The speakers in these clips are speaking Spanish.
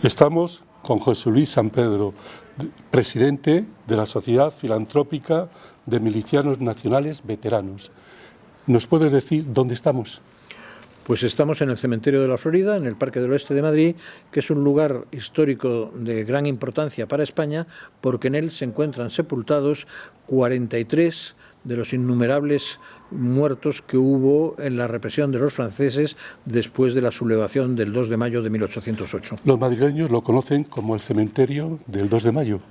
Estamos con José Luis San Pedro, presidente de la Sociedad Filantrópica de Milicianos Nacionales Veteranos. ¿Nos puedes decir dónde estamos? Pues estamos en el Cementerio de la Florida, en el Parque del Oeste de Madrid, que es un lugar histórico de gran importancia para España, porque en él se encuentran sepultados 43 de los innumerables muertos que hubo en la represión de los franceses después de la sublevación del 2 de mayo de 1808. Los madrileños lo conocen como el cementerio del 2 de mayo.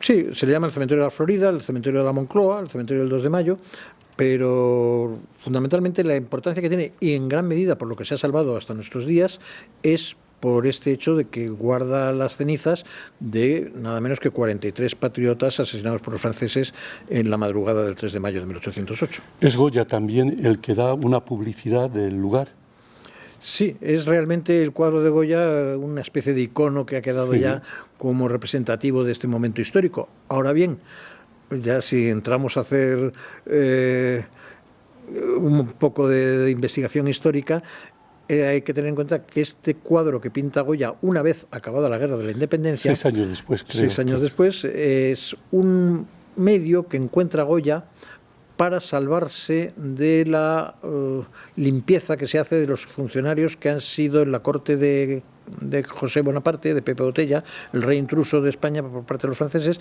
Sí, se le llama el Cementerio de la Florida, el Cementerio de la Moncloa, el Cementerio del 2 de mayo, pero fundamentalmente la importancia que tiene, y en gran medida por lo que se ha salvado hasta nuestros días, es por este hecho de que guarda las cenizas de nada menos que 43 patriotas asesinados por los franceses en la madrugada del 3 de mayo de 1808. Es Goya también el que da una publicidad del lugar. Sí, es realmente el cuadro de Goya una especie de icono que ha quedado ya como representativo de este momento histórico. Ahora bien, ya si entramos a hacer un poco de investigación histórica, hay que tener en cuenta que este cuadro que pinta Goya una vez acabada la Guerra de la Independencia, 6 años después, creo. 6 años después, es un medio que encuentra Goya para salvarse de la limpieza que se hace de los funcionarios que han sido en la corte de José Bonaparte, de Pepe Botella, el rey intruso de España por parte de los franceses.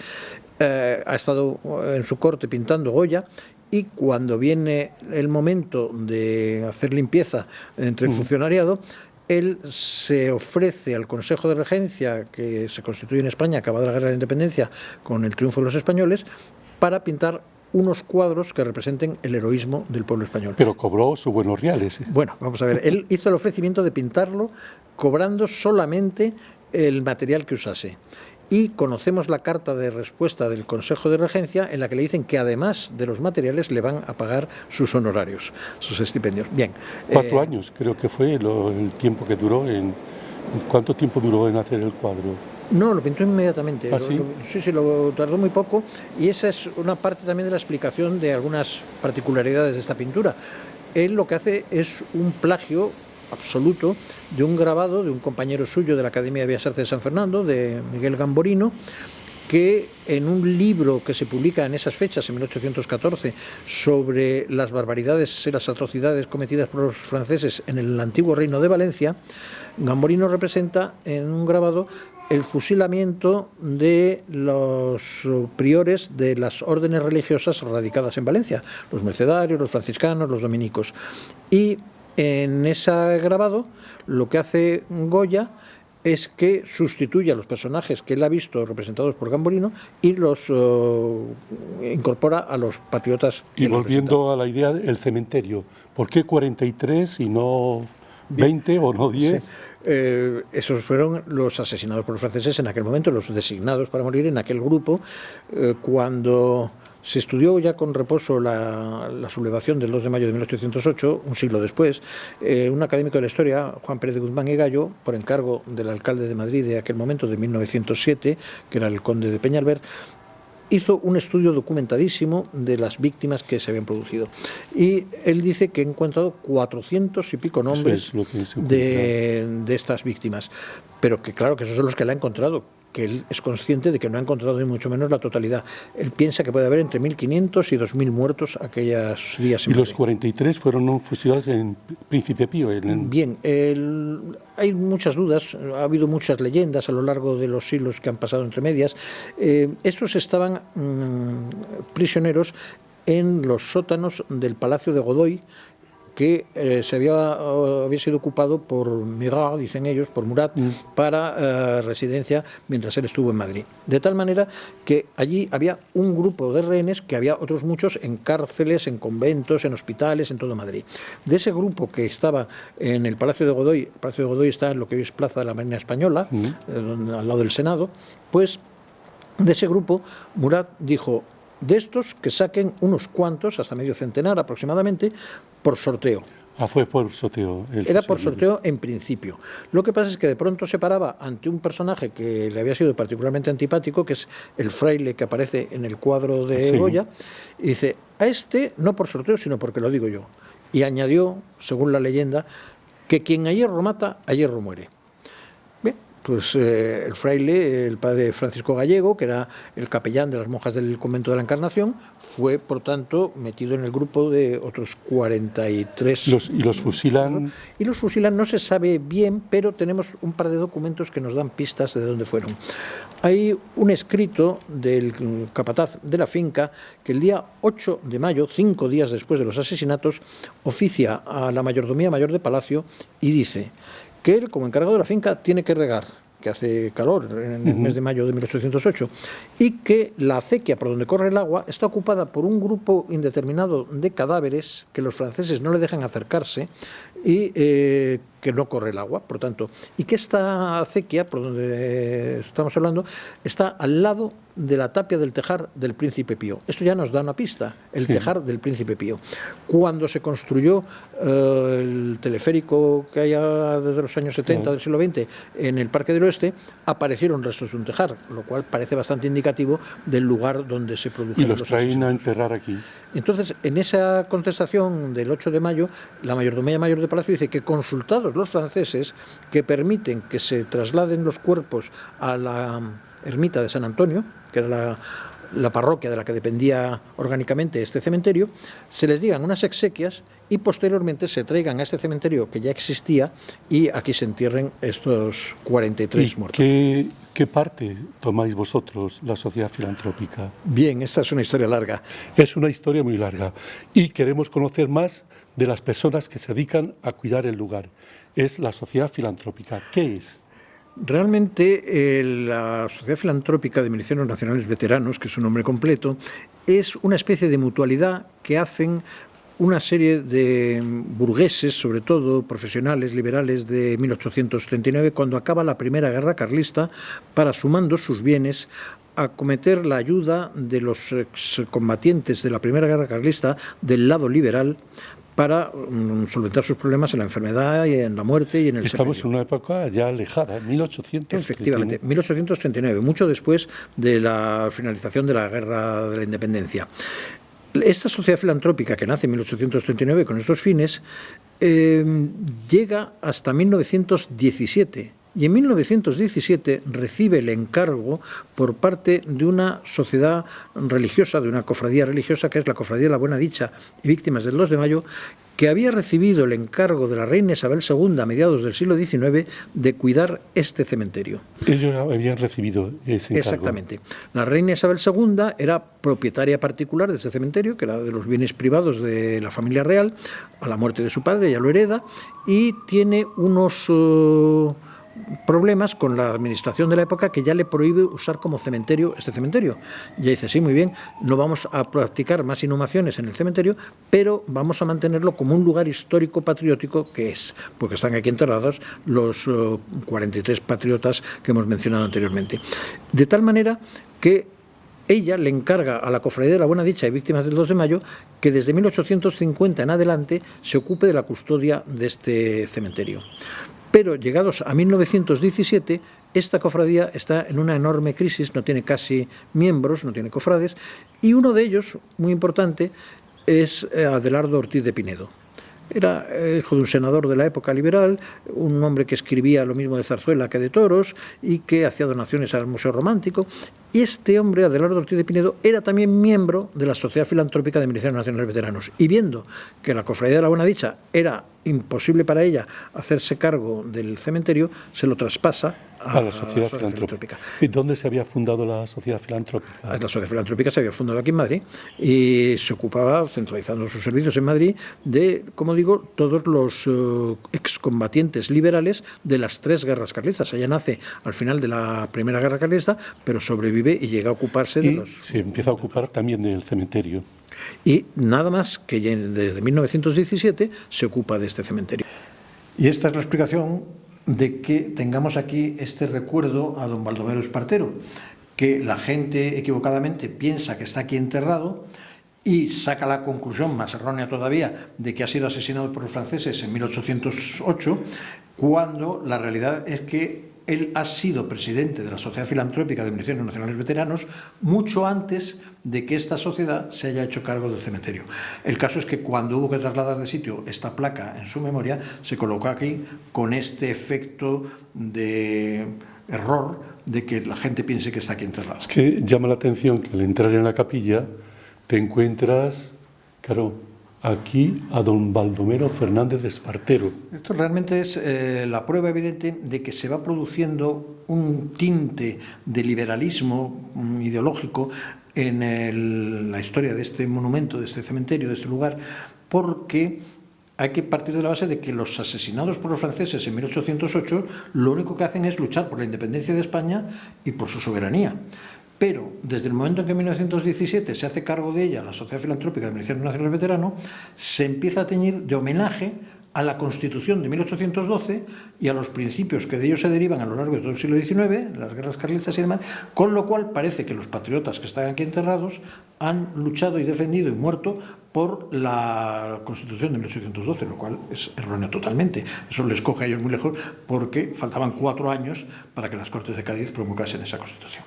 Ha estado en su corte pintando Goya, y cuando viene el momento de hacer limpieza entre el funcionariado, él se ofrece al Consejo de Regencia, que se constituye en España acabada la Guerra de la Independencia con el triunfo de los españoles, para pintar unos cuadros que representen el heroísmo del pueblo español. Pero cobró sus buenos reales. Bueno, vamos a ver, él hizo el ofrecimiento de pintarlo cobrando solamente el material que usase. Y conocemos la carta de respuesta del Consejo de Regencia en la que le dicen que además de los materiales le van a pagar sus honorarios, sus estipendios. Bien. 4 años creo que fue el tiempo que duró. ¿Cuánto tiempo duró en hacer el cuadro? No, lo pintó inmediatamente. ¿Ah, sí? Sí, lo tardó muy poco, y esa es una parte también de la explicación de algunas particularidades de esta pintura. Él lo que hace es un plagio absoluto de un grabado de un compañero suyo de la Academia de Bellas Artes de San Fernando, de Miguel Gamborino, que en un libro que se publica en esas fechas, en 1814, sobre las barbaridades y las atrocidades cometidas por los franceses en el antiguo reino de Valencia, Gamborino representa en un grabado el fusilamiento de los priores de las órdenes religiosas radicadas en Valencia, los mercedarios, los franciscanos, los dominicos. Y en ese grabado lo que hace Goya es que sustituye a los personajes que él ha visto representados por Gamborino y los incorpora a los patriotas. Y volviendo a la idea del cementerio, ¿por qué 43 y no 20 o no 10? Sí. Esos fueron los asesinados por los franceses en aquel momento, los designados para morir en aquel grupo. Cuando se estudió ya con reposo la sublevación del 2 de mayo de 1808, un siglo después, un académico de la historia, Juan Pérez de Guzmán y Gallo, por encargo del alcalde de Madrid de aquel momento, de 1907, que era el conde de Peñalver, hizo un estudio documentadísimo de las víctimas que se habían producido. Y él dice que ha encontrado 400 y pico nombres de estas víctimas. Pero que claro, que esos son los que él ha encontrado, que él es consciente de que no ha encontrado ni mucho menos la totalidad. Él piensa que puede haber entre 1.500 y 2.000 muertos aquellos días. ¿Y los 43 fueron fusilados en Príncipe Pío? Bien, hay muchas dudas, ha habido muchas leyendas a lo largo de los siglos que han pasado entre medias. Estos estaban prisioneros en los sótanos del Palacio de Godoy, que había sido ocupado por Murat, dicen ellos, por Murat, para residencia mientras él estuvo en Madrid. De tal manera que allí había un grupo de rehenes, que había otros muchos en cárceles, en conventos, en hospitales, en todo Madrid. De ese grupo que estaba en el Palacio de Godoy, el Palacio de Godoy está en lo que hoy es Plaza de la Marina Española, al lado del Senado, pues de ese grupo Murat dijo: de estos que saquen unos cuantos, hasta medio centenar aproximadamente, por sorteo. Fue por sorteo. Era por sorteo en principio. Lo que pasa es que de pronto se paraba ante un personaje que le había sido particularmente antipático, que es el fraile que aparece en el cuadro de Goya, y dice: a este no por sorteo, sino porque lo digo yo. Y añadió, según la leyenda, que quien a hierro mata, a hierro muere. Bien, Pues el fraile, el padre Francisco Gallego, que era el capellán de las monjas del convento de la Encarnación, fue, por tanto, metido en el grupo de otros 43. ¿Y los fusilan? Y los fusilan, no se sabe bien, pero tenemos un par de documentos que nos dan pistas de dónde fueron. Hay un escrito del capataz de la finca que el día 8 de mayo, 5 días después de los asesinatos, oficia a la mayordomía mayor de Palacio y dice que él, como encargado de la finca, tiene que regar, que hace calor en el mes de mayo de 1808, y que la acequia por donde corre el agua está ocupada por un grupo indeterminado de cadáveres que los franceses no le dejan acercarse y que no corre el agua, por tanto, y que esta acequia, por donde estamos hablando, está al lado de la tapia del tejar del Príncipe Pío. Esto ya nos da una pista, el tejar del Príncipe Pío. Cuando se construyó el teleférico que hay desde los años 70 del siglo XX en el Parque del Oeste, aparecieron restos de un tejar, lo cual parece bastante indicativo del lugar donde se produjeron los traen a enterrar aquí. Entonces, en esa contestación del 8 de mayo, la mayordomía mayor de Palacio dice que, consultados los franceses, que permiten que se trasladen los cuerpos a la ermita de San Antonio, que era la parroquia de la que dependía orgánicamente este cementerio, se les digan unas exequias y posteriormente se traigan a este cementerio que ya existía y aquí se entierren estos 43 muertos. ¿Qué parte tomáis vosotros, la sociedad filantrópica? Bien, esta es una historia larga. Es una historia muy larga y queremos conocer más de las personas que se dedican a cuidar el lugar. Es la sociedad filantrópica. ¿Qué es? Realmente la Sociedad Filantrópica de Milicianos Nacionales Veteranos, que es su nombre completo, es una especie de mutualidad que hacen una serie de burgueses, sobre todo profesionales liberales de 1839, cuando acaba la Primera Guerra Carlista, para, sumando sus bienes, acometer la ayuda de los excombatientes de la Primera Guerra Carlista del lado liberal, para solventar sus problemas en la enfermedad y en la muerte y en el Estamos en una época ya alejada, 1839. Efectivamente, 1839, mucho después de la finalización de la Guerra de la Independencia. Esta sociedad filantrópica, que nace en 1839 con estos fines, llega hasta 1917. Y en 1917 recibe el encargo por parte de una sociedad religiosa, de una cofradía religiosa, que es la Cofradía de la Buena Dicha y Víctimas del 2 de Mayo, que había recibido el encargo de la reina Isabel II a mediados del siglo XIX de cuidar este cementerio. Ellos habían recibido ese encargo. Exactamente. La reina Isabel II era propietaria particular de este cementerio, que era de los bienes privados de la familia real. A la muerte de su padre ella lo hereda y tiene unos problemas con la administración de la época, que ya le prohíbe usar como cementerio este cementerio. Ya dice, sí, muy bien, no vamos a practicar más inhumaciones en el cementerio, pero vamos a mantenerlo como un lugar histórico patriótico que es, porque están aquí enterrados los 43 patriotas que hemos mencionado anteriormente. De tal manera que ella le encarga a la Cofradía de la Buena Dicha y Víctimas del 2 de Mayo que desde 1850 en adelante se ocupe de la custodia de este cementerio. Pero llegados a 1917, esta cofradía está en una enorme crisis, no tiene casi miembros, no tiene cofrades, y uno de ellos, muy importante, es Adelardo Ortiz de Pinedo. Era hijo de un senador de la época liberal, un hombre que escribía lo mismo de zarzuela que de toros y que hacía donaciones al Museo Romántico. Y este hombre, Adelardo Ortiz de Pinedo, era también miembro de la Sociedad Filantrópica de Milicianos Nacionales Veteranos. Y viendo que la Cofradía de la Buena Dicha era imposible para ella hacerse cargo del cementerio, se lo traspasa a la Sociedad Filantrópica. ¿Y dónde se había fundado la Sociedad Filantrópica? La Sociedad Filantrópica se había fundado aquí en Madrid y se ocupaba, centralizando sus servicios en Madrid, de, como digo, todos los excombatientes liberales de las 3 guerras carlistas. Ella nace al final de la Primera Guerra Carlista, pero sobrevive y llega a ocuparse de los... Se empieza a ocupar también del cementerio. Y nada más que desde 1917 se ocupa de este cementerio. Y esta es la explicación de que tengamos aquí este recuerdo a don Baldomero Espartero, que la gente equivocadamente piensa que está aquí enterrado y saca la conclusión, más errónea todavía, de que ha sido asesinado por los franceses en 1808, cuando la realidad es que él ha sido presidente de la Sociedad Filantrópica de Milicianos Nacionales Veteranos mucho antes de que esta sociedad se haya hecho cargo del cementerio. El caso es que cuando hubo que trasladar de sitio esta placa en su memoria, se colocó aquí con este efecto de error de que la gente piense que está aquí enterrado. Es que llama la atención que al entrar en la capilla te encuentras, claro, aquí a don Baldomero Fernández de Espartero. Esto realmente es la prueba evidente de que se va produciendo un tinte de liberalismo ideológico en la historia de este monumento, de este cementerio, de este lugar, porque hay que partir de la base de que los asesinados por los franceses en 1808 lo único que hacen es luchar por la independencia de España y por su soberanía. Pero desde el momento en que en 1917 se hace cargo de ella la Sociedad Filantrópica de Milicianos Nacionales Veteranos, se empieza a teñir de homenaje a la Constitución de 1812 y a los principios que de ellos se derivan a lo largo de todo el siglo XIX, las guerras carlistas y demás, con lo cual parece que los patriotas que están aquí enterrados han luchado y defendido y muerto por la Constitución de 1812, lo cual es erróneo totalmente. Eso les coge a ellos muy lejos porque faltaban 4 años para que las Cortes de Cádiz promulgasen esa Constitución.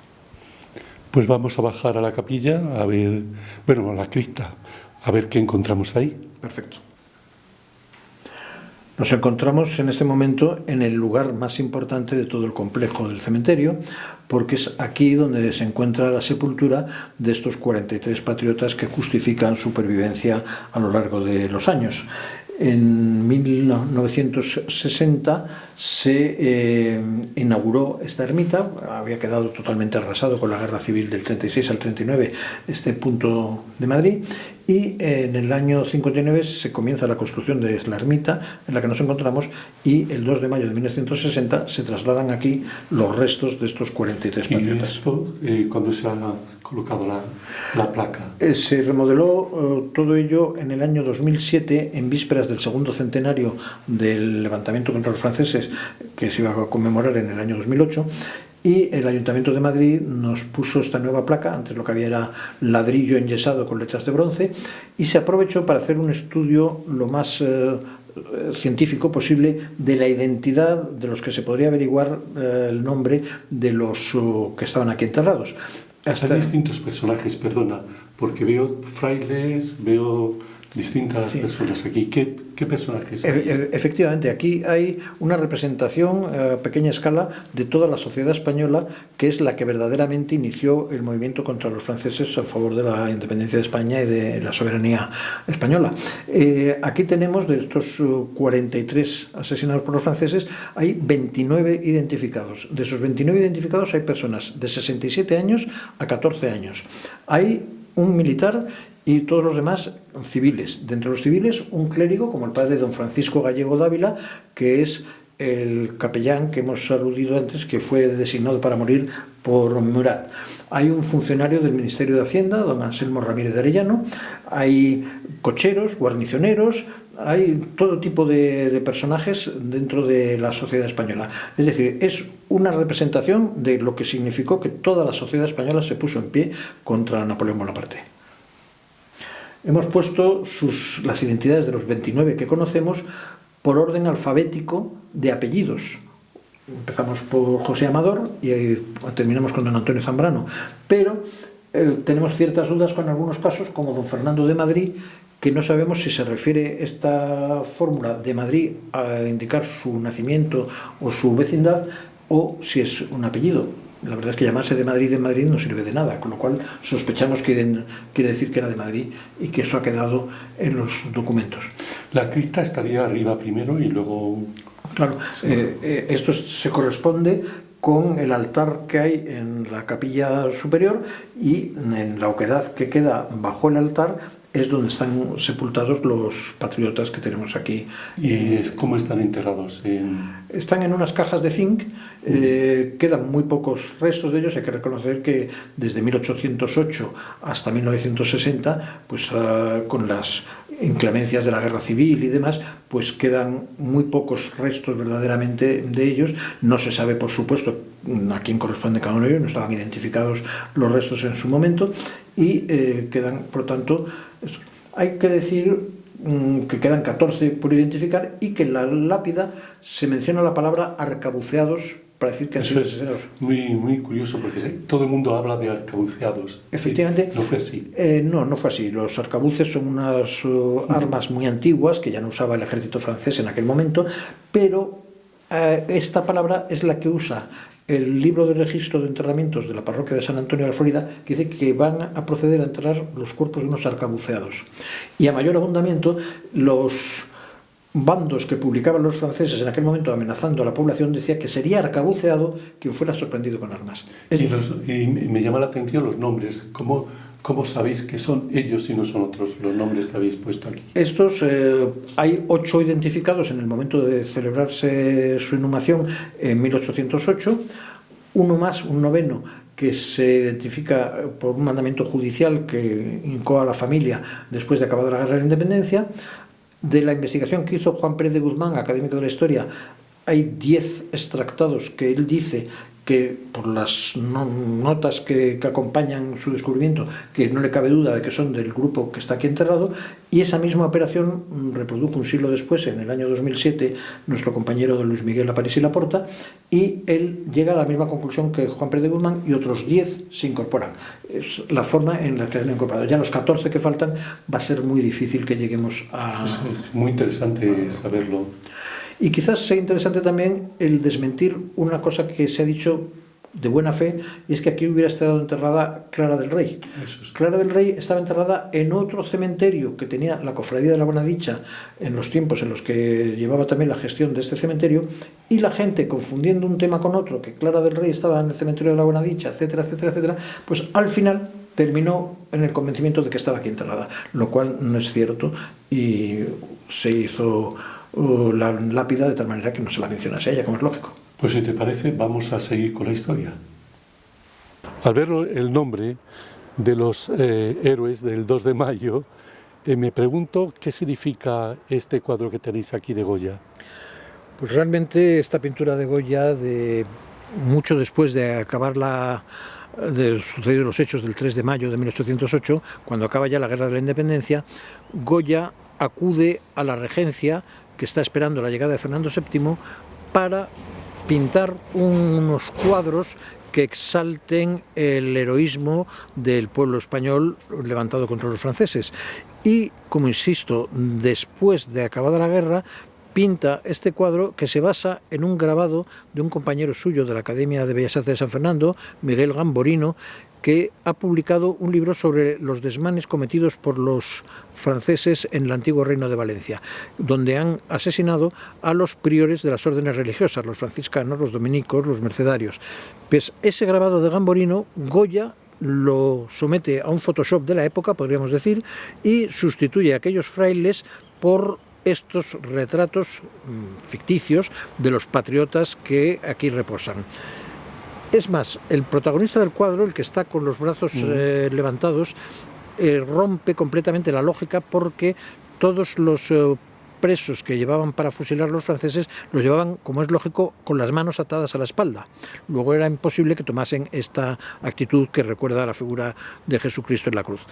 Pues vamos a bajar a la capilla, a ver, bueno, a la cripta, a ver qué encontramos ahí. Perfecto. Nos encontramos en este momento en el lugar más importante de todo el complejo del cementerio, porque es aquí donde se encuentra la sepultura de estos 43 patriotas que justifican su pervivencia a lo largo de los años. En 1960 se inauguró esta ermita, había quedado totalmente arrasado con la guerra civil del 36 al 39 este punto de Madrid, y en el año 59 se comienza la construcción de la ermita en la que nos encontramos, y el 2 de mayo de 1960 se trasladan aquí los restos de estos 43 patriotas. ¿Y esto cuándo se ha colocado la placa? Se remodeló todo ello en el año 2007, en vísperas del segundo centenario del levantamiento contra los franceses, que se iba a conmemorar en el año 2008, y el Ayuntamiento de Madrid nos puso esta nueva placa. Antes lo que había era ladrillo enyesado con letras de bronce, y se aprovechó para hacer un estudio lo más científico posible de la identidad de los que se podría averiguar el nombre de los que estaban aquí enterrados. Hay distintos personajes, perdona, porque veo frailes, veo distintas personas aquí. ¿Qué personajes hay? Efectivamente, aquí hay una representación a pequeña escala de toda la sociedad española, que es la que verdaderamente inició el movimiento contra los franceses a favor de la independencia de España y de la soberanía española. Aquí tenemos, de estos 43 asesinados por los franceses, hay 29 identificados. De esos 29 identificados hay personas de 67 años a 14 años. Hay un militar y todos los demás civiles. De entre los civiles, un clérigo como el padre don Francisco Gallego Dávila, que es el capellán que hemos aludido antes, que fue designado para morir por Murat. Hay un funcionario del Ministerio de Hacienda, don Anselmo Ramírez de Arellano. Hay cocheros, guarnicioneros, hay todo tipo de personajes dentro de la sociedad española. Es decir, es una representación de lo que significó que toda la sociedad española se puso en pie contra Napoleón Bonaparte. Hemos puesto las identidades de los 29 que conocemos por orden alfabético de apellidos. Empezamos por José Amador y terminamos con don Antonio Zambrano. Pero tenemos ciertas dudas con algunos casos, como don Fernando de Madrid, que no sabemos si se refiere esta fórmula de Madrid a indicar su nacimiento o su vecindad, o si es un apellido. La verdad es que llamarse de Madrid no sirve de nada, con lo cual sospechamos que quiere decir que era de Madrid y que eso ha quedado en los documentos. La cripta estaría arriba primero y luego... Claro, esto se corresponde con el altar que hay en la capilla superior, y en la oquedad que queda bajo el altar es donde están sepultados los patriotas que tenemos aquí. ¿Y cómo están enterrados? Están en unas cajas de zinc, quedan muy pocos restos de ellos. Hay que reconocer que desde 1808 hasta 1960, pues con las inclemencias de la guerra civil y demás, pues quedan muy pocos restos verdaderamente de ellos. No se sabe, por supuesto, a quién corresponde cada uno de ellos, no estaban identificados los restos en su momento, y quedan, por lo tanto, hay que decir que quedan 14 por identificar, y que en la lápida se menciona la palabra arcabuceados para decir que han sido asesinados. Muy curioso, porque todo el mundo habla de arcabuceados. Efectivamente. ¿No fue así? No fue así. Los arcabuces son unas armas muy antiguas que ya no usaba el ejército francés en aquel momento, pero Esta palabra es la que usa el libro de registro de enterramientos de la parroquia de San Antonio de la Florida, que dice que van a proceder a enterrar los cuerpos de unos arcabuceados. Y a mayor abundamiento, los bandos que publicaban los franceses en aquel momento amenazando a la población decía que sería arcabuceado quien fuera sorprendido con armas. Y me llama la atención los nombres. ¿Cómo sabéis que son ellos y no son otros los nombres que habéis puesto aquí? Estos, hay 8 identificados en el momento de celebrarse su inhumación en 1808, uno más, un noveno, que se identifica por un mandamiento judicial que incoa a la familia después de acabada la Guerra de la Independencia. De la investigación que hizo Juan Pérez de Guzmán, académico de la historia, hay 10 extractados que él dice que, por las notas que acompañan su descubrimiento, que no le cabe duda de que son del grupo que está aquí enterrado, y esa misma operación reprodujo un siglo después, en el año 2007, nuestro compañero don Luis Miguel Aparici Laporta, y él llega a la misma conclusión que Juan Pérez de Guzmán, y otros 10 se incorporan. Es la forma en la que han incorporado. Ya los 14 que faltan va a ser muy difícil que lleguemos a... Es muy interesante saberlo. Y quizás sea interesante también el desmentir una cosa que se ha dicho de buena fe, y es que aquí hubiera estado enterrada Clara del Rey. Clara del Rey estaba enterrada en otro cementerio que tenía la Cofradía de la Buenadicha en los tiempos en los que llevaba también la gestión de este cementerio, y la gente, confundiendo un tema con otro, que Clara del Rey estaba en el cementerio de la Buenadicha, etcétera, etcétera, etcétera, pues al final terminó en el convencimiento de que estaba aquí enterrada, lo cual no es cierto, y se hizo la lápida de tal manera que no se la mencionase a ella, como es lógico. Pues si te parece, vamos a seguir con la historia. Al ver el nombre de los héroes del 2 de mayo, me pregunto qué significa este cuadro que tenéis aquí de Goya. Pues realmente esta pintura de Goya, de mucho después de acabar de suceder los hechos del 3 de mayo de 1808, cuando acaba ya la Guerra de la Independencia, Goya acude a la regencia, que está esperando la llegada de Fernando VII, para pintar unos cuadros que exalten el heroísmo del pueblo español levantado contra los franceses. Y, como insisto, después de acabada la guerra, pinta este cuadro que se basa en un grabado de un compañero suyo de la Academia de Bellas Artes de San Fernando, Miguel Gamborino, que ha publicado un libro sobre los desmanes cometidos por los franceses en el antiguo Reino de Valencia, donde han asesinado a los priores de las órdenes religiosas, los franciscanos, los dominicos, los mercedarios. Pues ese grabado de Gamborino, Goya lo somete a un Photoshop de la época, podríamos decir, y sustituye a aquellos frailes por estos retratos ficticios de los patriotas que aquí reposan. Es más, el protagonista del cuadro, el que está con los brazos levantados, rompe completamente la lógica, porque todos los presos que llevaban para fusilar a los franceses los llevaban, como es lógico, con las manos atadas a la espalda. Luego era imposible que tomasen esta actitud que recuerda a la figura de Jesucristo en la cruz.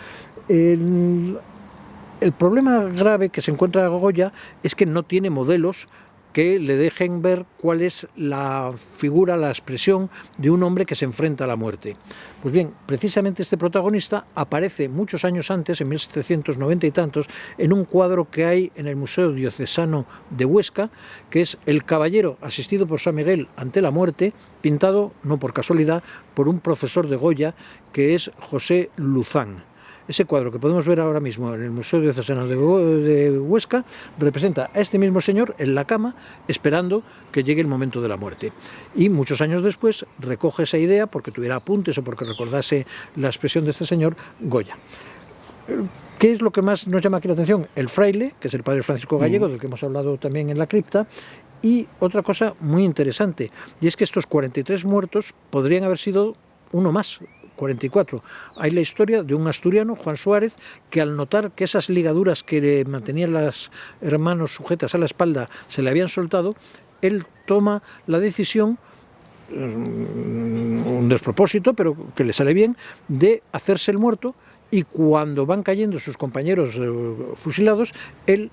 El problema grave que se encuentra Goya es que no tiene modelos que le dejen ver cuál es la figura, la expresión de un hombre que se enfrenta a la muerte. Pues bien, precisamente este protagonista aparece muchos años antes, en 1790 y tantos, en un cuadro que hay en el Museo Diocesano de Huesca, que es el caballero asistido por San Miguel ante la muerte, pintado, no por casualidad, por un profesor de Goya, que es José Luzán. Ese cuadro que podemos ver ahora mismo en el Museo Diocesano de Huesca representa a este mismo señor en la cama, esperando que llegue el momento de la muerte. Y muchos años después recoge esa idea, porque tuviera apuntes o porque recordase la expresión de este señor, Goya. ¿Qué es lo que más nos llama aquí la atención? El fraile, que es el padre Francisco Gallego, del que hemos hablado también en la cripta, y otra cosa muy interesante, y es que estos 43 muertos podrían haber sido uno más, 44. Hay la historia de un asturiano, Juan Suárez, que al notar que esas ligaduras que le mantenían las hermanos sujetas a la espalda se le habían soltado, él toma la decisión, un despropósito, pero que le sale bien, de hacerse el muerto, y cuando van cayendo sus compañeros fusilados, él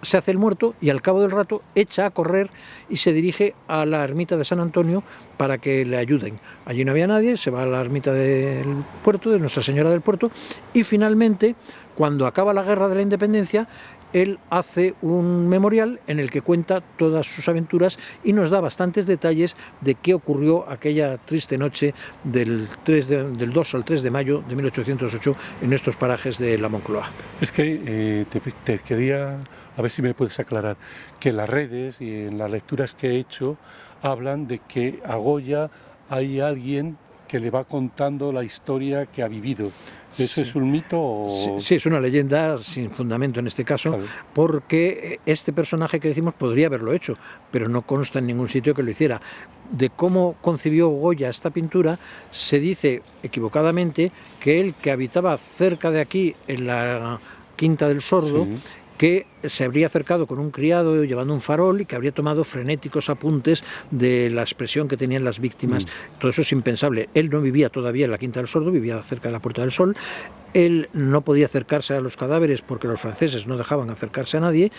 se hace el muerto y al cabo del rato echa a correr y se dirige a la ermita de San Antonio para que le ayuden. Allí no había nadie, se va a la ermita del puerto, de Nuestra Señora del Puerto, y finalmente, cuando acaba la Guerra de la Independencia, él hace un memorial en el que cuenta todas sus aventuras y nos da bastantes detalles de qué ocurrió aquella triste noche del 2 al 3 de mayo de 1808 en estos parajes de la Moncloa. Es que te quería, a ver si me puedes aclarar, que en las redes y en las lecturas que he hecho hablan de que a Goya hay alguien que le va contando la historia que ha vivido. ¿Eso sí es un mito? O... Sí, es una leyenda sin fundamento en este caso, claro, porque este personaje que decimos podría haberlo hecho, pero no consta en ningún sitio que lo hiciera. De cómo concibió Goya esta pintura, se dice equivocadamente que él, que habitaba cerca de aquí, en la Quinta del Sordo, sí, que se habría acercado con un criado llevando un farol y que habría tomado frenéticos apuntes de la expresión que tenían las víctimas. Todo eso es impensable. Él no vivía todavía en la Quinta del Sordo, vivía cerca de la Puerta del Sol. Él no podía acercarse a los cadáveres porque los franceses no dejaban acercarse a nadie,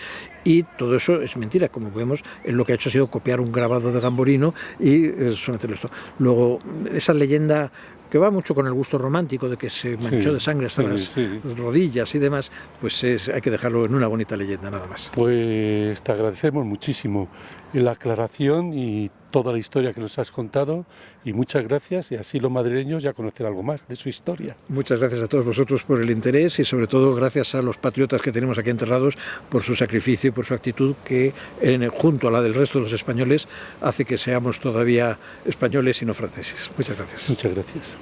y todo eso es mentira. Como vemos, él lo que ha hecho ha sido copiar un grabado de Gamborino y someterlo esto. Luego, esa leyenda que va mucho con el gusto romántico de que se manchó de sangre hasta las rodillas y demás, pues hay que dejarlo en una bonita leyenda, nada más. Pues te agradecemos muchísimo la aclaración y toda la historia que nos has contado, y muchas gracias, y así los madrileños ya conocen algo más de su historia. Muchas gracias a todos vosotros por el interés, y sobre todo gracias a los patriotas que tenemos aquí enterrados por su sacrificio y por su actitud que, junto a la del resto de los españoles, hace que seamos todavía españoles y no franceses. Muchas gracias. Muchas gracias.